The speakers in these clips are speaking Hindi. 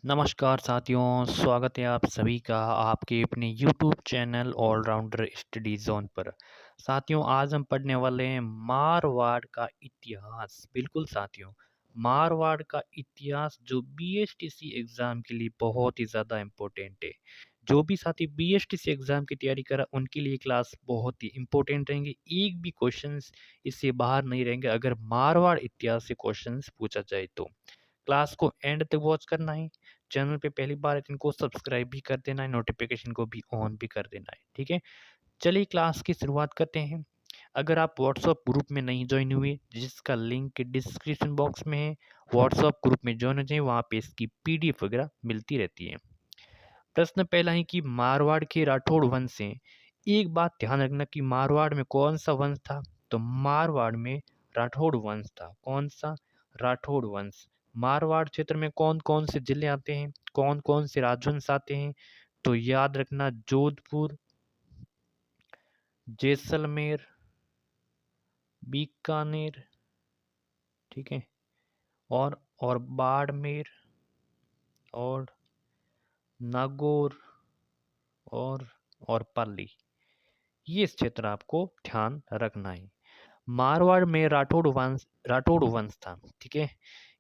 नमस्कार साथियों, स्वागत है आप सभी का आपके अपने YouTube channel all rounder study zone पर। साथियों, आज हम पढ़ने वाले हैं मारवाड़ का इतिहास। बिल्कुल साथियों, मारवाड़ का इतिहास जो बीएसटीसी एग्ज़ाम के लिए बहुत ही ज़्यादा इम्पोर्टेंट है। जो भी साथी बीएसटीसी एग्ज़ाम की तैयारी कर रहा उनके लिए क्लास बहुत ही इम्पोर्टेंट रहेंगे। एक भी क्वेश्चंस इससे बाहर नहीं रहेंगे अगर मारवाड़ इतिहास से क्वेश्चंस पूछा जाए तो। क्लास को एंड तक वॉच करना है। चैनल पे पहली बार है तो इनको सब्सक्राइब भी कर देना है, नोटिफिकेशन को भी ऑन भी कर देना है। ठीक है, चलिए क्लास की शुरुआत करते हैं। अगर आप व्हाट्सएप ग्रुप में नहीं ज्वाइन हुए, जिसका लिंक डिस्क्रिप्शन बॉक्स में है, व्हाट्सएप ग्रुप में ज्वाइन हो जाए, वहाँ पे इसकी पीडीएफ वगैरह मिलती रहती है। प्रश्न पहला है कि मारवाड़ के राठौड़ वंश से एक बात ध्यान रखना कि मारवाड़ में कौन सा वंश था। तो मारवाड़ में राठौड़ वंश था। कौन सा? राठौड़ वंश। मारवाड़ क्षेत्र में कौन कौन से जिले आते हैं, कौन कौन से राजवंश आते हैं? तो याद रखना, जोधपुर, जैसलमेर, बीकानेर, ठीक है, और बाड़मेर, और नागौर, और और पाली। ये क्षेत्र आपको ध्यान रखना है। मारवाड़ में राठौड़ वंश था। ठीक है,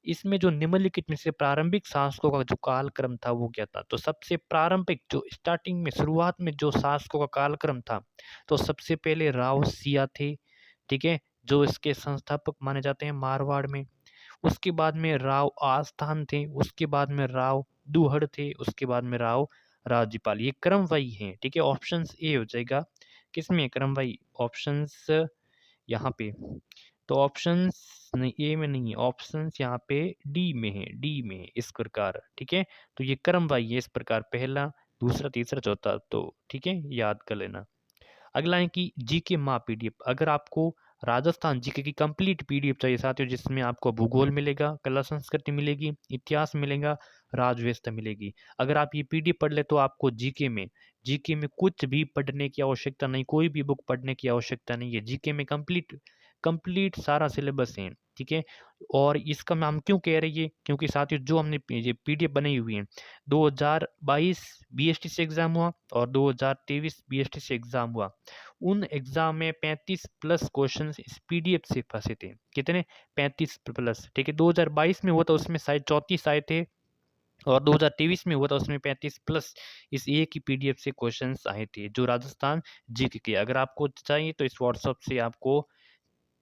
इसमें जो निम्नलिखित में से प्रारंभिक शासकों का जो कालक्रम था वो क्या था? तो सबसे प्रारंभिक जो स्टार्टिंग में शुरुआत में जो शासकों का कालक्रम था, तो सबसे पहले राव सिया थे। ठीक है, जो इसके संस्थापक माने जाते हैं मारवाड़ में। उसके बाद में राव आस्थान थे, उसके बाद में राव दुहड़ थे, उसके बाद में राव राज्यपाल। ये क्रमवाही हैं। ठीक है, ऑप्शंस ए हो जाएगा। किसमें क्रमवाही? ऑप्शंस यहाँ पे। तो ऑप्शंस नहीं, ए में नहीं है, ऑप्शंस यहाँ पे डी में है, डी में है इस प्रकार। ठीक है, तो ये क्रमवाही है इस प्रकार, पहला, दूसरा, तीसरा, चौथा। तो ठीक है, याद कर लेना। अगला है कि जीके माँ पीडीएफ। अगर आपको राजस्थान जीके की कंप्लीट पीडीएफ चाहिए साथियों, जिसमें आपको भूगोल मिलेगा, कला संस्कृति मिलेगी, इतिहास मिलेगा, राज व्यवस्था मिलेगी। अगर आप ये पीडीएफ पढ़ ले तो आपको जीके में कुछ भी पढ़ने की आवश्यकता नहीं, कोई भी बुक पढ़ने की आवश्यकता नहीं है। जीके में कंप्लीट कंप्लीट सारा सिलेबस है। ठीक है, और इसका हम क्यों कह रहे हैं? क्योंकि साथियों जो हमने ये पीडीएफ बनाई हुई है, 2022 बीएसटी से एग्जाम हुआ और 2023 बीएसटी से एग्जाम हुआ। उन एग्जाम में 35 प्लस क्वेश्चन इस पीडीएफ से फंसे थे। कितने? 35 प्लस। ठीक है, 2022 में हुआ था उसमें शायद 34 आए थे, और 2023 में हुआ था उसमें 35 प्लस इस एक ही पीडीएफ से क्वेश्चंस आए थे, जो राजस्थान जीके के। अगर आपको चाहिए तो इस व्हाट्सएप से आपको,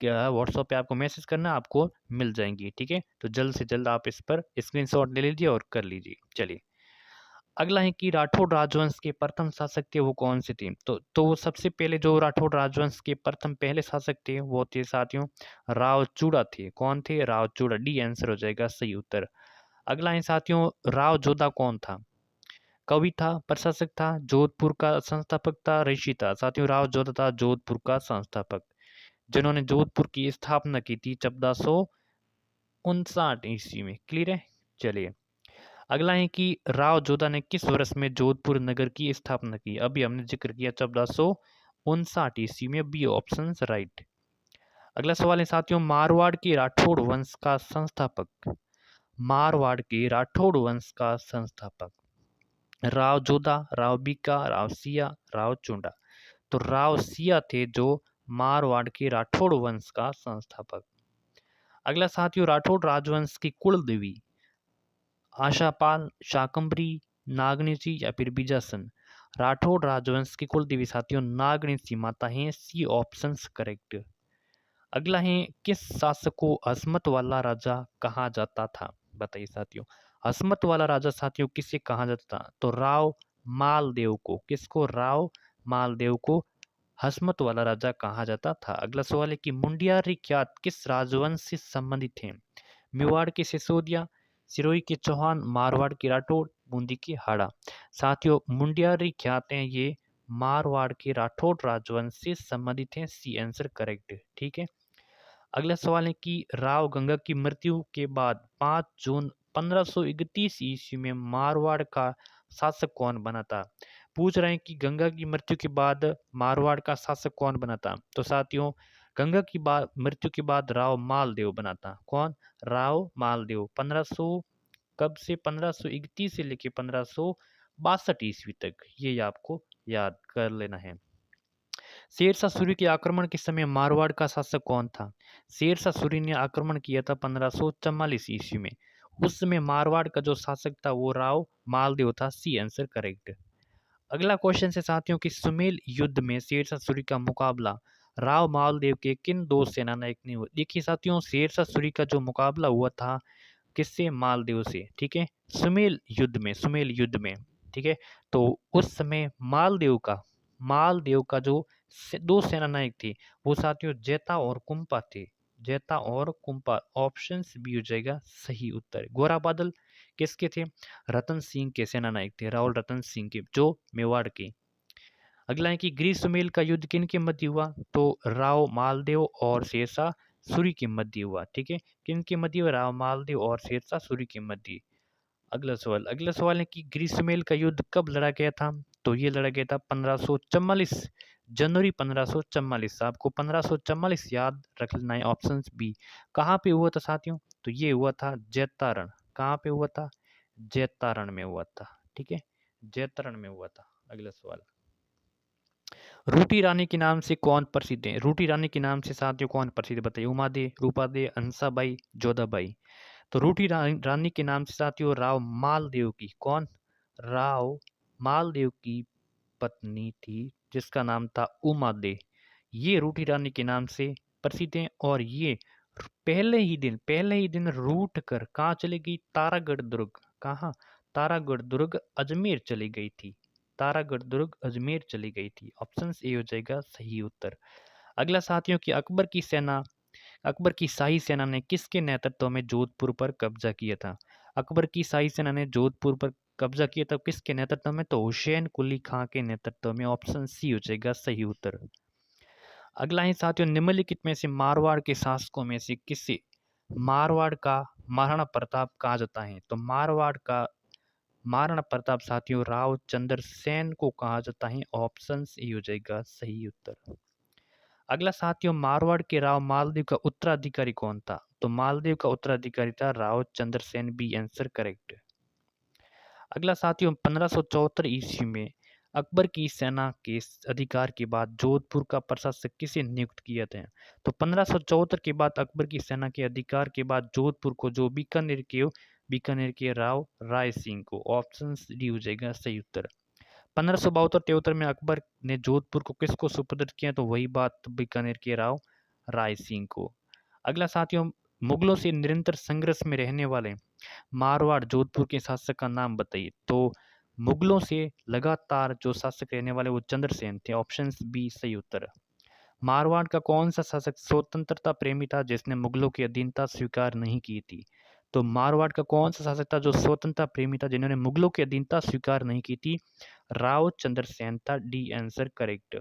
क्या व्हाट्सएप पे आपको मैसेज करना, आपको मिल जाएंगी। ठीक है, तो जल्द से जल्द आप इस पर स्क्रीनशॉट ले लीजिए और कर लीजिए। चलिए, अगला है कि राठौड़ राजवंश के प्रथम शासक थे वो कौन से थे? तो वो सबसे पहले जो राठौड़ राजवंश के प्रथम पहले शासक थे वो थे साथियों राव चूड़ा थे। कौन थे? राव चूड़ा। डी आंसर हो जाएगा सही उत्तर। अगला है साथियों, राव जोधा कौन था? कवि था, प्रशासक था, जोधपुर का संस्थापक था, ऋषि था। साथियों, राव जोधा था जोधपुर का संस्थापक, जिन्होंने जोधपुर की स्थापना की थी 1459 ईस्वी में। क्लियर है? चलिए, अगला है कि राव जोधा ने किस वर्ष में जोधपुर नगर की स्थापना की? अभी हमने जिक्र किया 1459 ईस्वी में। B option right. अगला सवाल है साथियों, मारवाड़ के राठौड़ वंश का संस्थापक। मारवाड़ के राठौड़ वंश का संस्थापक राव जोधा, राव बीका, राव सिया, राव चुंडा। तो राव सिया थे जो मारवाड़ के राठौड़ वंश का संस्थापक। अगला साथियों, राठौड़ राजवंश की कुल देवी आशापाल, शाकंभरी, नागनेशी या फिर बीजासन। राठौड़ राजवंश की कुल देवी साथियों नागनेशी माता है। C option correct. अगला है, किस शासक को हसमत वाला राजा कहा जाता था? बताइए साथियों, हसमत वाला राजा साथियों किसे कहा जाता था? तो राव मालदेव को। किसको? राव मालदेव को हसमत वाला राजा कहा जाता था। अगला सवाल है कि मुंडियारी ख्यात किस राजवंश से संबंधित है? मेवाड़ के सिसोदिया, सिरोही के चौहान, मारवाड़ के राठौड़, बूंदी के हाड़ा। साथियों, मुंडियारी ख्यात हैं ये मारवाड़ के राठौड़ राजवंश से संबंधित हैं। सी आंसर करेक्ट है। ठीक है, अगला सवाल है कि राव गंगा की मृत्यु के बाद 5 जून 1531 ईस्वी में मारवाड़ का शासक कौन बना था? पूछ रहे हैं कि गंगा की मृत्यु के बाद मारवाड़ का शासक कौन बना था? तो साथियों, गंगा की मृत्यु के बाद राव मालदेव बना था। कौन? राव मालदेव। 1500 कब से? 1531 से लेके 1562 ईस्वी तक, ये आपको याद कर लेना है। शेरशाह सूरी के आक्रमण के समय मारवाड़ का शासक कौन था? शेरशाह सूरी ने आक्रमण किया था 1544 ईस्वी में। उस समय मारवाड़ का जो शासक था वो राव मालदेव था। C answer correct. अगला क्वेश्चन है साथियों कि सुमेल युद्ध में शेरशाह सूरी का मुकाबला राव मालदेव के किन दो सेनानायक ने हुआ? देखिए साथियों, शेरशाह सूरी का जो मुकाबला हुआ था किससे? मालदेव से। ठीक है, सुमेल युद्ध में। ठीक है, तो उस समय मालदेव का जो दो सेनानायक थे वो साथियों जेता और कुंपा थे। जेता और कुंपा, ऑप्शन बी हो जाएगा सही उत्तर। गोरा बादल किसके थे? रतन सिंह के सेनानायक थे, रावल रतन सिंह के, जो मेवाड़ के। अगला है कि गृह सुमेल का युद्ध किन के मध्य हुआ? तो राव मालदेव और शेरशाह सूरी के मध्य हुआ। ठीक है, किन के मध्य हुआ? राव मालदेव और शेरशाह सूरी के मध्य। अगला सवाल है कि ग्रीष्मेल का युद्ध कब लड़ा गया था? तो ये लड़ा गया था 1544 जनवरी 1544। आपको 1544 याद रख लेना है, ऑप्शन बी। कहाँ पे हुआ था साथियों? तो ये हुआ था जैतारण। कहाँ पे हुआ था? जैतारण में हुआ था। ठीक है, जैतारण में हुआ था। अगला सवाल, रूटी रानी के नाम से कौन प्रसिद्ध है? रूटी रानी के नाम से साथियों कौन प्रसिद्ध है? बताइए। उमादे, रूपादे, हंसाबाई, जोधाबाई। तो रूटी रानी के नाम से साथियों राव मालदेव की, कौन? राव मालदेव की पत्नी थी जिसका नाम था उमा दे। ये रूटी रानी के नाम से प्रसिद्ध हैं और ये पहले ही दिन रूट कर कहाँ चली गई? तारागढ़ दुर्ग। कहाँ? तारागढ़ दुर्ग अजमेर चली गई थी। तारागढ़ दुर्ग अजमेर चली गई थी। ऑप्शन ए हो जाएगा सही उत्तर। अगला साथियों की अकबर की शाही सेना ने किसके नेतृत्व में जोधपुर पर कब्जा किया था? अकबर की शाही सेना ने जोधपुर पर कब्जा किया था किसके नेतृत्व में? तो हुसैन कुली खां के नेतृत्व में। ऑप्शन सी हो जाएगा सही उत्तर। अगला है साथियों, निम्नलिखित में से मारवाड़ के शासकों में से किसे मारवाड़ का महाराणा प्रताप कहा जाता है? तो मारवाड़ का महाराणा प्रताप साथियों राव चंद्र सेन को कहा जाता है। ऑप्शन ए हो जाएगा सही उत्तर। अगला साथियों, मारवाड़ के राव मालदेव का उत्तराधिकारी कौन था? तो मालदेव का उत्तराधिकारी था Rao Chandrasen. B answer correct. अगला साथियों, 1574 ईस्वी में अकबर की सेना के अधिकार के बाद जोधपुर का प्रशासक किसे नियुक्त किया था? तो 1574 के बाद अकबर की सेना के अधिकार के बाद जोधपुर को जो बीकानेर के राव राय सिंह को। ऑप्शन डी हो जाएगा सही उत्तर। 1572-73 में अकबर ने जोधपुर को किसको सुपुर्द किया? तो वही बात, बीकानेर के राव राय सिंह को। अगला साथियों, मुगलों से निरंतर संघर्ष में रहने वाले मारवाड़ जोधपुर के शासक का नाम बताइए। तो मुगलों से लगातार जो शासक रहने वाले वो चंद्रसेन थे। ऑप्शन बी सही उत्तर। मारवाड़ का कौन सा शासक स्वतंत्रता प्रेमी था जिसने मुगलों की अधीनता स्वीकार नहीं की थी? तो मारवाड़ का कौन सा शासक था जो स्वतंत्रता प्रेमी था जिन्होंने मुगलों की अधीनता स्वीकार नहीं की थी? राव चंद्रसेन था। D answer correct.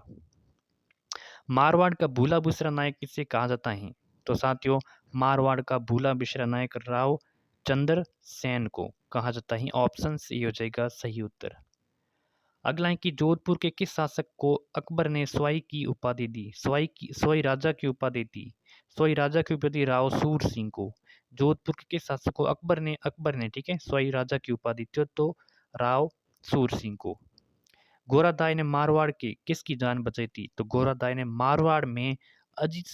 मारवाड़ का भूला बिसरा नायक किसे कहा जाता है? तो साथियों, मारवाड़ का भूला बिसरा नायक राव चंद्र सेन को कहा जाता है। ऑप्शन सी हो जाएगा सही उत्तर। अगला है कि जोधपुर के किस शासक को अकबर ने स्वाई की उपाधि दी? स्वाई राजा की उपाधि दी। स्वाई राजा की उपाधि राव सूर सिंह को। जोधपुर के किस शासक को अकबर ने ठीक है स्वाई राजा की उपाधि दी तो राव सूर सिंह को। गोरादाई ने मारवाड़ के किसकी जान बचाई थी? तो गोरादाई ने मारवाड़ में अजीत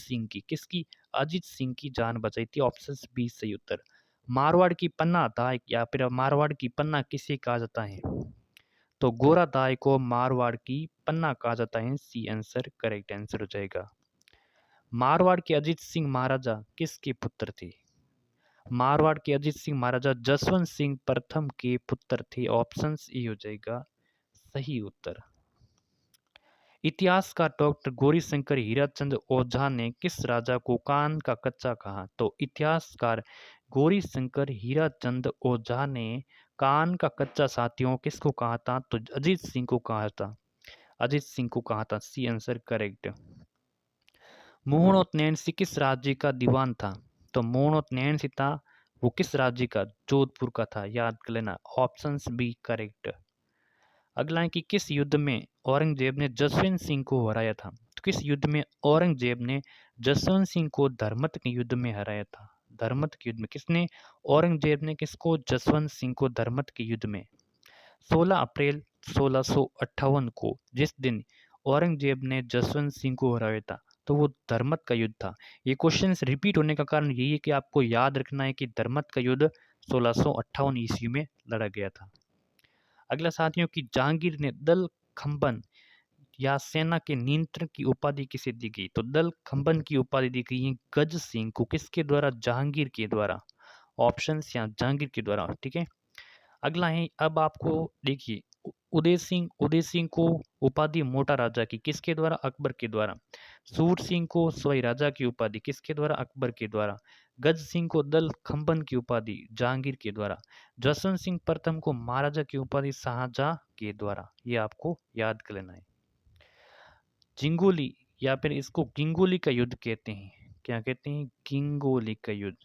सिंह की जान बचाई थी। ऑप्शन बी सही उत्तर। मारवाड़ की पन्ना दाई या फिर मारवाड़ की पन्ना किसे कहा जाता है? तो गोरादाई को मारवाड़ की पन्ना कहा जाता है। सी आंसर करेक्ट आंसर हो जाएगा। मारवाड़ के अजीत सिंह महाराजा किसके पुत्र थे? मारवाड़ के अजीत सिंह महाराजा जसवंत सिंह प्रथम के पुत्र थे। ऑप्शन ए हो जाएगा सही उत्तर। इतिहासकार डॉक्टर गौरीशंकर हीराचंद ओझा ने किस राजा को कान का कच्चा कहा? तो इतिहासकार गौरीशंकर हीराचंद ओझा ने कान का कच्चा साथियों किसको कहा था? तो अजीत सिंह को कहा था। अजीत सिंह को कहा था। C answer correct. मोहनोत किस राज्य का दीवान था? तो मोहनोत था वो किस राज्य का? जोधपुर का था, याद कर लेना। Option B correct. अगला है कि किस युद्ध में औरंगजेब ने जसवंत सिंह को हराया था? तो किस युद्ध में औरंगजेब ने जसवंत सिंह को धर्मत के युद्ध में हराया था? धर्मत के युद्ध में। किसने? औरंगजेब ने किसको? जसवंत सिंह को धर्मत के युद्ध में। 16 अप्रैल 1658 को जिस दिन औरंगजेब ने जसवंत सिंह को हराया था, तो वो धर्मत का युद्ध था। ये क्वेश्चन रिपीट होने का कारण यही है कि आपको याद रखना है कि धर्मत का युद्ध 1658 ईस्वी में लड़ा गया था। अगला साथियों की जहांगीर ने दल खंबन या सेना के नियंत्रक की उपाधि किसे दी गई? तो दल खंबन की उपाधि दी गई है गज सिंह को। किसके द्वारा? जहांगीर के द्वारा। ऑप्शंस यहाँ जहांगीर के द्वारा। ठीक है, अगला है, अब आपको देखिए, उदय सिंह को उपाधि मोटा राजा की किसके द्वारा? अकबर के द्वारा। सूर सिंह को सवाई राजा की उपाधि किसके द्वारा? अकबर के द्वारा। गज सिंह को दल खंबन की उपाधि जहांगीर के द्वारा। जसवंत सिंह प्रथम को महाराजा की उपाधि शाहजहां के द्वारा। ये आपको याद कर लेना है। जिंगोली या फिर इसको गिंगोली का युद्ध कहते हैं। क्या कहते हैं? गिंगोली का युद्ध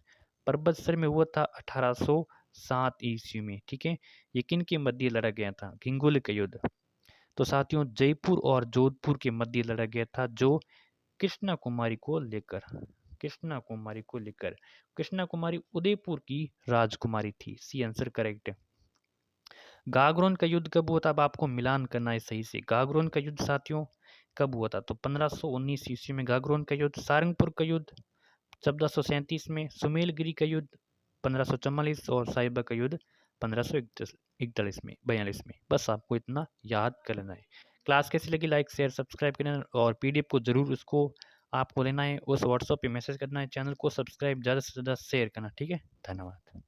परबतसर में हुआ था 1807 ईस्वी में। ठीक है, ये किन के मध्य लड़ा गया था? गिंगोली का युद्ध। तो साथियों जयपुर और जोधपुर के मध्य लड़ा गया था, जो कृष्णा कुमारी को लेकर। कृष्णा कुमारी को लेकर। कृष्णा कुमारी उदयपुर की राजकुमारी थी। सी आंसर करेक्ट है। गागरोन का युद्ध कब हुआ था? अब आपको मिलान करना है सही से। गागरोन का युद्ध साथियों कब हुआ था? तो 1519 ईस्वी में गागरोन का युद्ध। सारंगपुर का युद्ध 1437 में। सुमेलगिरी का युद्ध 1544 और साहिबा का युद्ध 1541 में 42 में। बस आपको इतना याद कर लेना है। क्लास कैसी लगी? लाइक शेयर सब्सक्राइब करना और पीडीएफ को जरूर उसको आपको लेना है, उस व्हाट्सएप पे मैसेज करना है। चैनल को सब्सक्राइब ज़्यादा से ज़्यादा शेयर करना। ठीक है, धन्यवाद।